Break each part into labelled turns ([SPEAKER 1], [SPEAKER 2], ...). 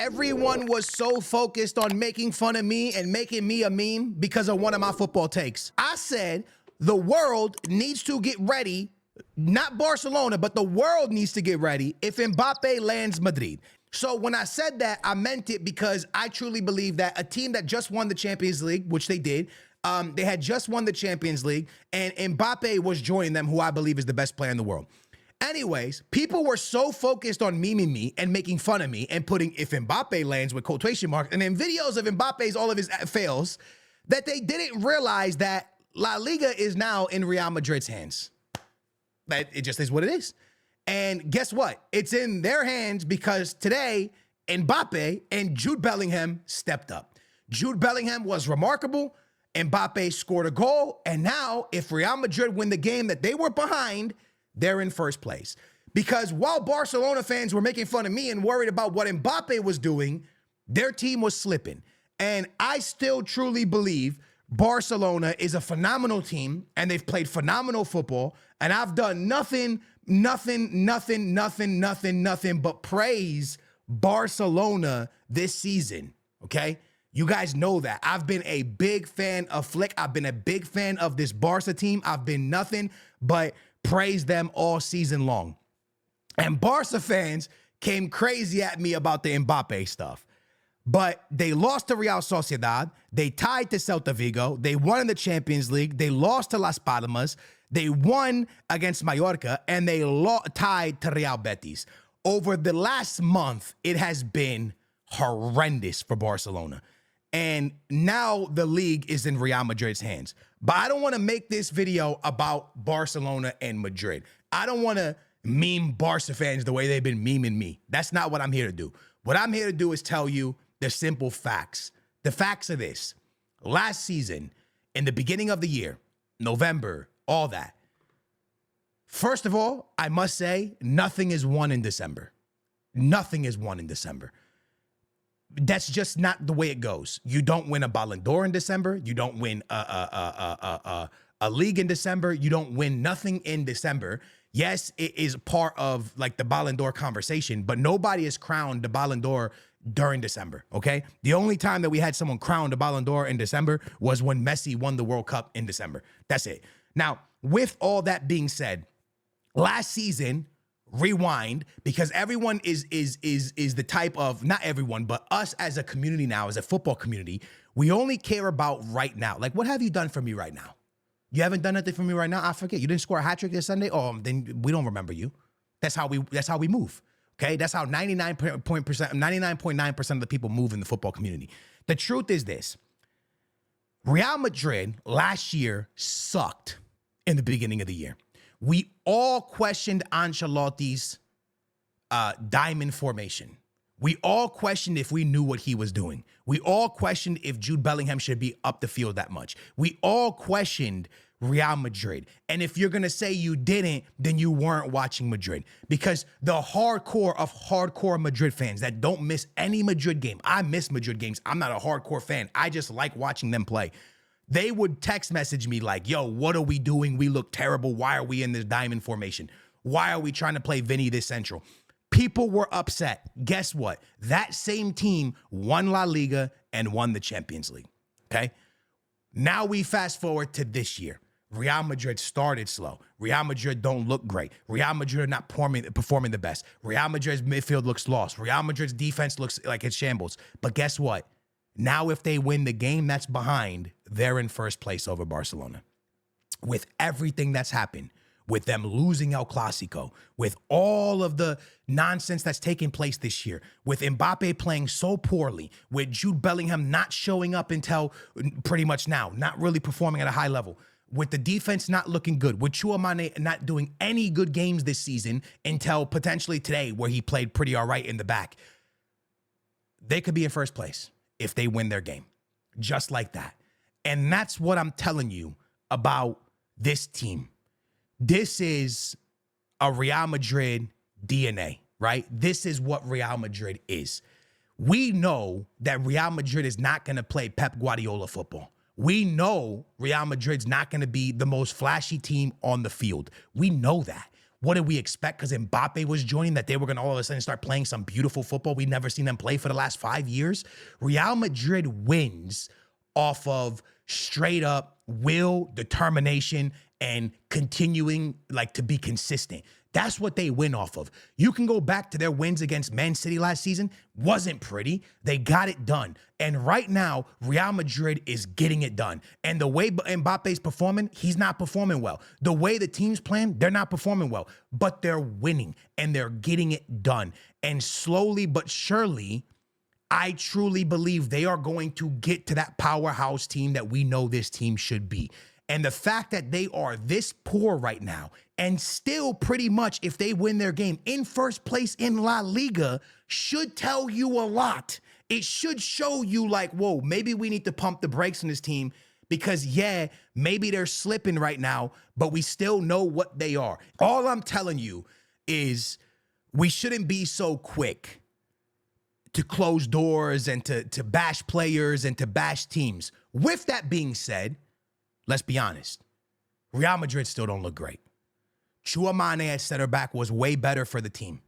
[SPEAKER 1] everyone was so focused on making fun of me and making me a meme because of one of my football takes. I said the world needs to get ready, not Barcelona, but the world needs to get ready if Mbappé lands Madrid. So when I said that, I meant it because I truly believe that a team that just won the Champions League, which they did, they had just won the Champions League, and Mbappé was joining them, who I believe is the best player in the world. Anyways, people were so focused on memeing me and making fun of me and putting "if Mbappé lands" with quotation marks and then videos of Mbappe's all of his fails that they didn't realize that La Liga is now in Real Madrid's hands. That it just is what it is. And guess what? It's in their hands because today Mbappé and Jude Bellingham stepped up. Jude Bellingham was remarkable. Mbappé scored a goal. And now if Real Madrid win the game that they were behind, they're in first place. Because while Barcelona fans were making fun of me and worried about what Mbappé was doing, their team was slipping. And I still truly believe Barcelona is a phenomenal team and they've played phenomenal football. And I've done nothing but praise Barcelona this season, okay? You guys know that. I've been a big fan of Flick. I've been a big fan of this Barca team. I've been nothing but praise them all season long. And Barca fans came crazy at me about the Mbappé stuff. But they lost to Real Sociedad. They tied to Celta Vigo. They won in the Champions League. They lost to Las Palmas. They won against Mallorca. And they tied to Real Betis. Over the last month, it has been horrendous for Barcelona. And now the league is in Real Madrid's hands. But I don't want to make this video about Barcelona and Madrid. I don't want to meme Barca fans the way they've been memeing me. That's not what I'm here to do. What I'm here to do is tell you the simple facts. The facts are this. Last season, in the beginning of the year, November, all that. First of all, I must say, nothing is won in December. Nothing is won in December. That's just not the way it goes. You don't win a Ballon d'Or in December. You don't win a league in December. You don't win nothing in December. Yes, it is part of like the Ballon d'Or conversation, but nobody has crowned the Ballon d'Or during December, okay? The only time that we had someone crowned the Ballon d'Or in December was when Messi won the World Cup in December. That's it. Now, with all that being said, last season, rewind, because everyone is the type of, not everyone, but us as a community now, as a football community, we only care about right now. Like, what have you done for me right now? You haven't done nothing for me right now? I forget. You didn't score a hat trick this Sunday? Oh, then we don't remember you. That's how we move. Okay? That's how 99.9% of the people move in the football community. The truth is this. Real Madrid last year sucked in the beginning of the year. We all questioned Ancelotti's diamond formation. We all questioned if we knew what he was doing. We all questioned if Jude Bellingham should be up the field that much. We all questioned Real Madrid. And if you're going to say you didn't, then you weren't watching Madrid. Because the hardcore of hardcore Madrid fans that don't miss any Madrid game, I miss Madrid games. I'm not a hardcore fan. I just like watching them play. They would text message me like, yo, what are we doing? We look terrible. Why are we in this diamond formation? Why are we trying to play Vinny this central? People were upset. Guess what? That same team won La Liga and won the Champions League, okay? Now we fast forward to this year. Real Madrid started slow. Real Madrid don't look great. Real Madrid are not performing the best. Real Madrid's midfield looks lost. Real Madrid's defense looks like it's shambles. But guess what? Now if they win the game that's behind, they're in first place over Barcelona. With everything that's happened, with them losing El Clasico, with all of the nonsense that's taking place this year, with Mbappé playing so poorly, with Jude Bellingham not showing up until pretty much now, not really performing at a high level, with the defense not looking good, with Tchouaméni not doing any good games this season until potentially today where he played pretty all right in the back, they could be in first place if they win their game, just like that. And that's what I'm telling you about this team. This is a Real Madrid DNA, right? This is what Real Madrid is. We know that Real Madrid is not going to play Pep Guardiola football. We know Real Madrid's not going to be the most flashy team on the field. We know that. What did we expect? Because Mbappé was joining, that they were going to all of a sudden start playing some beautiful football we'd never seen them play for the last 5 years? Real Madrid wins off of straight up will, determination, and continuing like to be consistent. That's what they win off of. You can go back to their wins against Man City last season. Wasn't pretty. They got it done. And right now, Real Madrid is getting it done. And the way Mbappe's performing, he's not performing well. The way the team's playing, they're not performing well. But they're winning and they're getting it done. And slowly but surely, I truly believe they are going to get to that powerhouse team that we know this team should be. And the fact that they are this poor right now and still pretty much, if they win their game, in first place in La Liga should tell you a lot. It should show you like, whoa, maybe we need to pump the brakes on this team because, yeah, maybe they're slipping right now, but we still know what they are. All I'm telling you is we shouldn't be so quick to close doors and to bash players and to bash teams. With that being said, let's be honest. Real Madrid still don't look great. Tchouaméni at center back was way better for the team.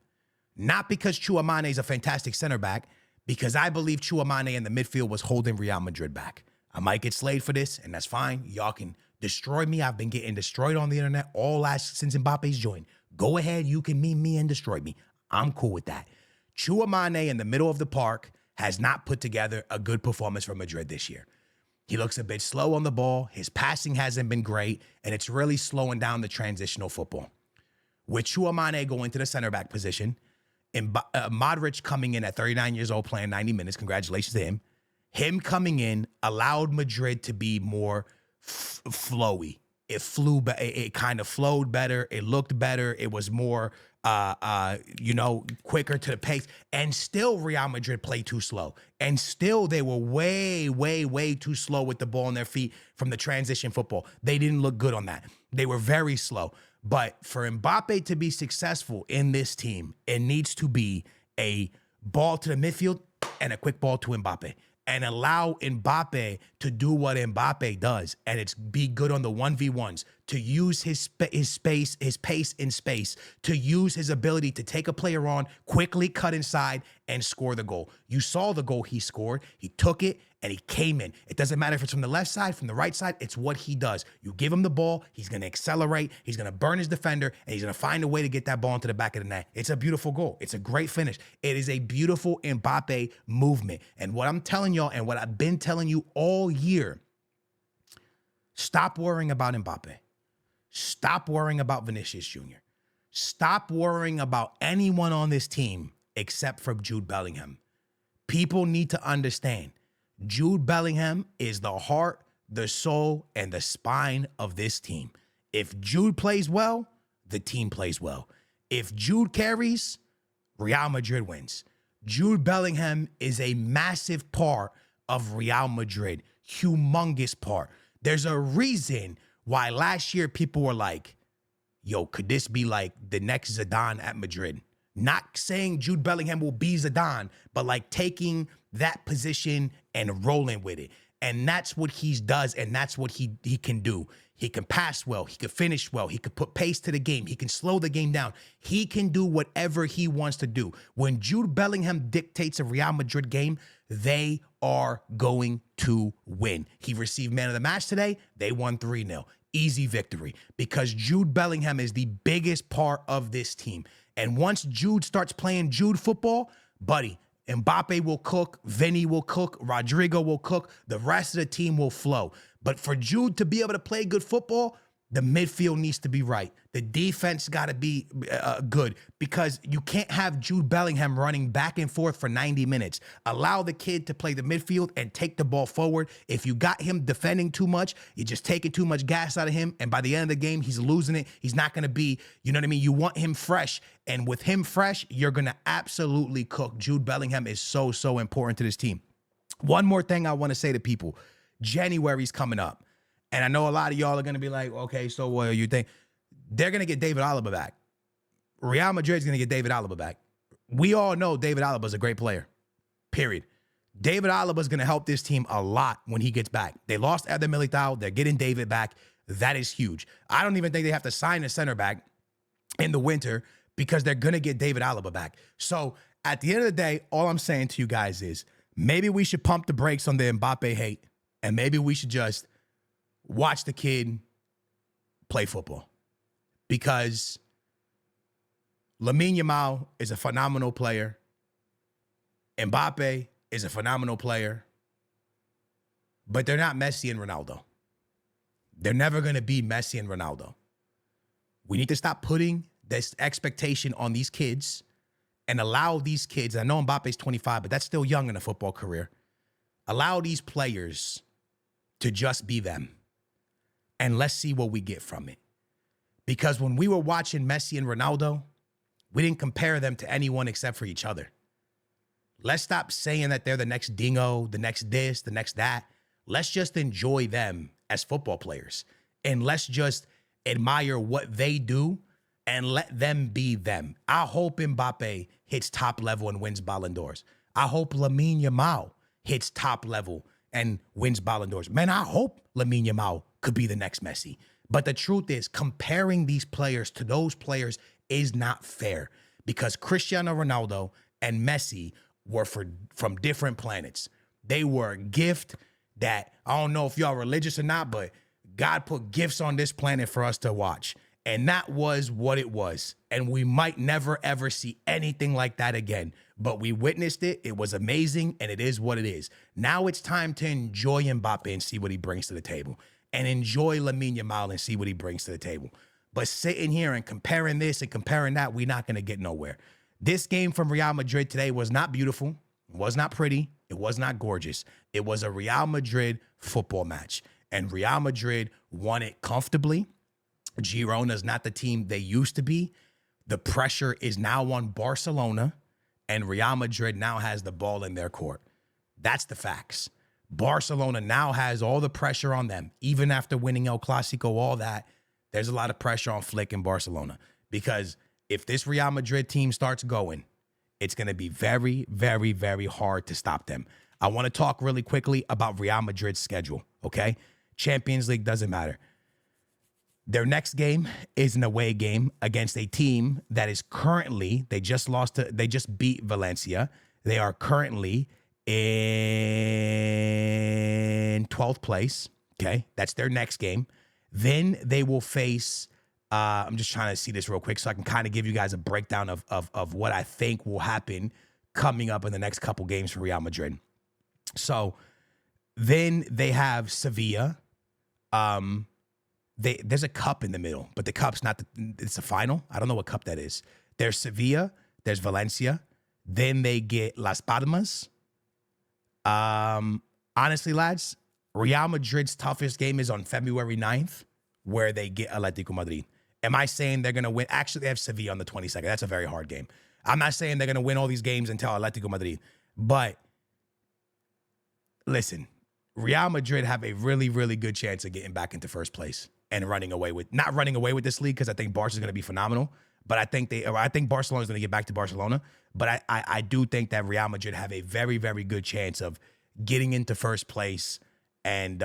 [SPEAKER 1] Not because Tchouaméni is a fantastic center back, because I believe Tchouaméni in the midfield was holding Real Madrid back. I might get slayed for this, and that's fine. Y'all can destroy me. I've been getting destroyed on the internet since Mbappe's joined. Go ahead. You can meme me and destroy me. I'm cool with that. Tchouaméni in the middle of the park has not put together a good performance for Madrid this year. He looks a bit slow on the ball. His passing hasn't been great, and it's really slowing down the transitional football. With Tchouaméni going to the center back position, and Modric coming in at 39 years old, playing 90 minutes, congratulations to him. Him coming in allowed Madrid to be more flowy. It kind of flowed better. It looked better. It was more, quicker to the pace. And still Real Madrid played too slow. And still they were way, way, way too slow with the ball on their feet from the transition football. They didn't look good on that. They were very slow. But for Mbappé to be successful in this team, it needs to be a ball to the midfield and a quick ball to Mbappé. And allow Mbappé to do what Mbappé does, and it's be good on the 1v1s, to use his pace in space, to use his ability to take a player on, quickly cut inside, and score the goal. You saw the goal he scored. He took it, and he came in. It doesn't matter if it's from the left side, from the right side. It's what he does. You give him the ball, he's going to accelerate, he's going to burn his defender, and he's going to find a way to get that ball into the back of the net. It's a beautiful goal. It's a great finish. It is a beautiful Mbappé movement. And what I'm telling y'all, and what I've been telling you all year, stop worrying about Mbappé. Stop worrying about Vinicius Jr. Stop worrying about anyone on this team except for Jude Bellingham. People need to understand Jude Bellingham is the heart, the soul, and the spine of this team. If Jude plays well, the team plays well. If Jude carries, Real Madrid wins. Jude Bellingham is a massive part of Real Madrid, humongous part. There's a reason why last year people were like, yo, could this be like the next Zidane at Madrid? Not saying Jude Bellingham will be Zidane, but like taking that position and rolling with it. And that's what he does, and that's what he can do. He can pass well. He can finish well. He can put pace to the game. He can slow the game down. He can do whatever he wants to do. When Jude Bellingham dictates a Real Madrid game, they are going to win. He received man of the match today. They won 3-0. Easy victory because Jude Bellingham is the biggest part of this team. And once Jude starts playing Jude football, buddy, Mbappé will cook, Vinny will cook, Rodrigo will cook, the rest of the team will flow. But for Jude to be able to play good football, the midfield needs to be right. The defense got to be good because you can't have Jude Bellingham running back and forth for 90 minutes. Allow the kid to play the midfield and take the ball forward. If you got him defending too much, you're just taking too much gas out of him. And by the end of the game, he's losing it. He's not going to be, you know what I mean? You want him fresh. And with him fresh, you're going to absolutely cook. Jude Bellingham is so, so important to this team. One more thing I want to say to people. January's coming up. And I know a lot of y'all are going to be like, okay, so what you think? They're going to get David Alaba back. Real Madrid's going to get David Alaba back. We all know David Alaba is a great player, period. David Alaba is going to help this team a lot when he gets back. They lost Eder Militao. They're getting David back. That is huge. I don't even think they have to sign a center back in the winter because they're going to get David Alaba back. So at the end of the day, all I'm saying to you guys is maybe we should pump the brakes on the Mbappé hate, and maybe we should just watch the kid play football, because Lamine Yamal is a phenomenal player. Mbappé is a phenomenal player, but they're not Messi and Ronaldo. They're never going to be Messi and Ronaldo. We need to stop putting this expectation on these kids and allow these kids, I know Mbappe's 25, but that's still young in a football career. Allow these players to just be them, and let's see what we get from it. Because when we were watching Messi and Ronaldo, we didn't compare them to anyone except for each other. Let's stop saying that they're the next dingo, the next this, the next that. Let's just enjoy them as football players, and let's just admire what they do and let them be them. I hope Mbappe hits top level and wins Ballon d'Ors. I hope Lamine Yamal hits top level and wins Ballon d'Ors. Man, I hope Lamine Yamal could be the next Messi. But the truth is, comparing these players to those players is not fair, because Cristiano Ronaldo and Messi were from different planets. They were a gift that, I don't know if y'all religious or not, but God put gifts on this planet for us to watch. And that was what it was. And we might never, ever see anything like that again. But we witnessed it. It was amazing. And it is what it is. Now it's time to enjoy Mbappe and see what he brings to the table. And enjoy Lamine Yamal and see what he brings to the table. But sitting here and comparing this and comparing that, we're not going to get nowhere. This game from Real Madrid today was not beautiful. It was not pretty. It was not gorgeous. It was a Real Madrid football match. And Real Madrid won it comfortably. Girona is not the team they used to be. The pressure is now on Barcelona, and Real Madrid now has the ball in their court. That's the facts. Barcelona now has all the pressure on them. Even after winning El Clasico, all that, there's a lot of pressure on Flick in Barcelona. Because if this Real Madrid team starts going, it's going to be very, very, very hard to stop them. I want to talk really quickly about Real Madrid's schedule, okay? Champions League doesn't matter. Their next game is an away game against a team that is currently, they just beat Valencia. They are currently in 12th place, okay? That's their next game. Then they will face, I'm just trying to see this real quick so I can kind of give you guys a breakdown of what I think will happen coming up in the next couple games for Real Madrid. So then they have Sevilla. There's a cup in the middle, but the cup's not, it's a final. I don't know what cup that is. There's Sevilla, there's Valencia. Then they get Las Palmas. Honestly, lads, Real Madrid's toughest game is on February 9th, where they get Atletico Madrid. Am I saying they're going to win? Actually, they have Sevilla on the 22nd. That's a very hard game. I'm not saying they're going to win all these games until Atletico Madrid. But listen, Real Madrid have a really, really good chance of getting back into first place and not running away with this league, because I think Barca is going to be phenomenal. But I think Barcelona is going to get back to Barcelona. But I do think that Real Madrid have a very, very good chance of getting into first place and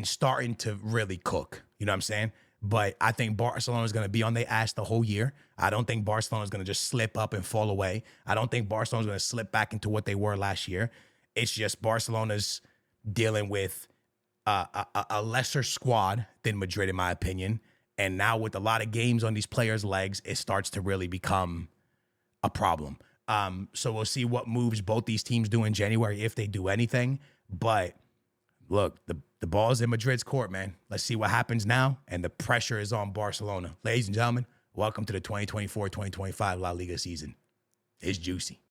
[SPEAKER 1] starting to really cook. You know what I'm saying? But I think Barcelona is going to be on their ass the whole year. I don't think Barcelona is going to just slip up and fall away. I don't think Barcelona is going to slip back into what they were last year. It's just Barcelona's dealing with a lesser squad than Madrid, in my opinion. And now with a lot of games on these players' legs, it starts to really become a problem. So we'll see what moves both these teams do in January, if they do anything. But look, the ball's in Madrid's court, man. Let's see what happens now. And the pressure is on Barcelona. Ladies and gentlemen, welcome to the 2024-2025 La Liga season. It's juicy.